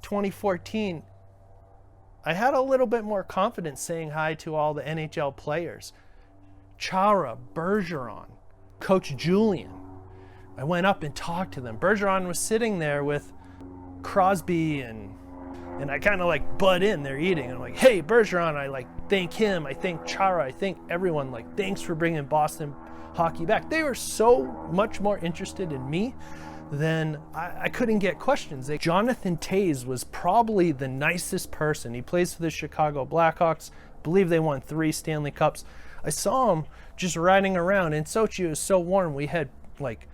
2014, I had a little bit more confidence saying hi to all the NHL players. Chara, Bergeron, Coach Julian. I went up and talked to them. Bergeron was sitting there with Crosby and I kind of like butt in, they're eating. And I'm like, hey, Bergeron, I like thank him. I thank Chara. I thank everyone. Like, thanks for bringing Boston hockey back. They were so much more interested in me than I couldn't get questions. Jonathan Toews was probably the nicest person. He plays for the Chicago Blackhawks. I believe they won 3 Stanley Cups. I saw him just riding around in Sochi. It was so warm. We had like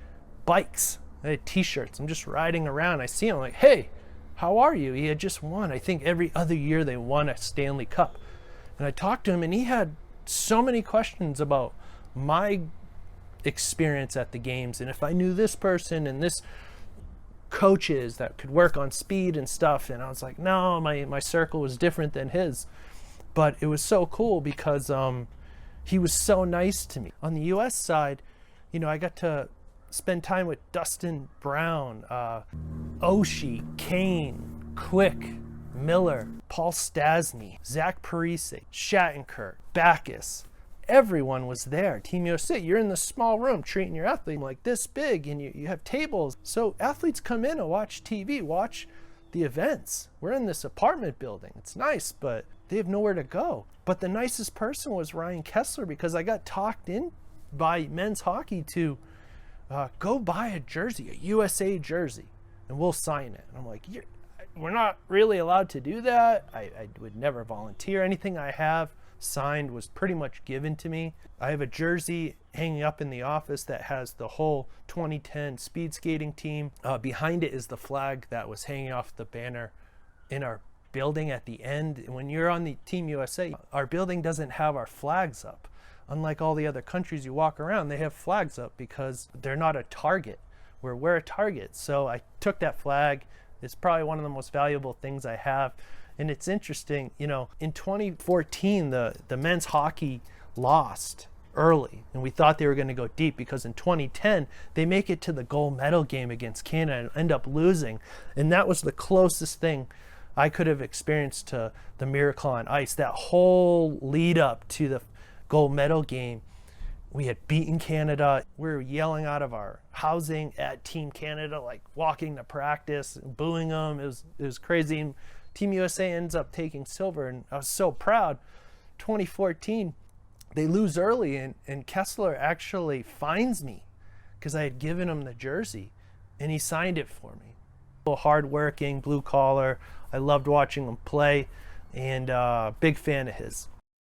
bikes. I had t-shirts. I'm just riding around. I see him, like, hey, how are you? He had just won. I think every other year they won a Stanley Cup. And I talked to him, and he had so many questions about my experience at the games, and if I knew this person and this coaches that could work on speed and stuff. And I was like, no, my circle was different than his. But it was so cool because he was so nice to me. On the U.S. side, you know, I got to spend time with Dustin Brown, Oshie, Kane, Quick, Miller, Paul Stasny, Zach Parise, Shattenkirk, Backus. Everyone was there. Team USA, you're in the small room treating your athlete like this big, and you have tables. So athletes come in and watch TV, watch the events. We're in this apartment building. It's nice, but they have nowhere to go. But the nicest person was Ryan Kessler, because I got talked in by men's hockey to go buy a jersey, a USA jersey, and we'll sign it. And I'm like, we're not really allowed to do that. I would never volunteer. Anything I have signed was pretty much given to me. I have a jersey hanging up in the office that has the whole 2010 speed skating team. Behind it is the flag that was hanging off the banner in our building at the end. When you're on the Team USA, our building doesn't have our flags up. Unlike all the other countries you walk around, they have flags up because they're not a target, where we're a target. So I took that flag. It's probably one of the most valuable things I have. And it's interesting, you know, in 2014, the men's hockey lost early, and we thought they were going to go deep, because in 2010, they make it to the gold medal game against Canada and end up losing. And that was the closest thing I could have experienced to the miracle on ice. That whole lead up to the gold medal game, we had beaten Canada. We were yelling out of our housing at Team Canada, like walking to practice, booing them. It was crazy. And Team USA ends up taking silver, and I was so proud. 2014, they lose early, and Kessler actually finds me because I had given him the jersey, and he signed it for me. Hardworking, blue collar. I loved watching him play, and big fan of his.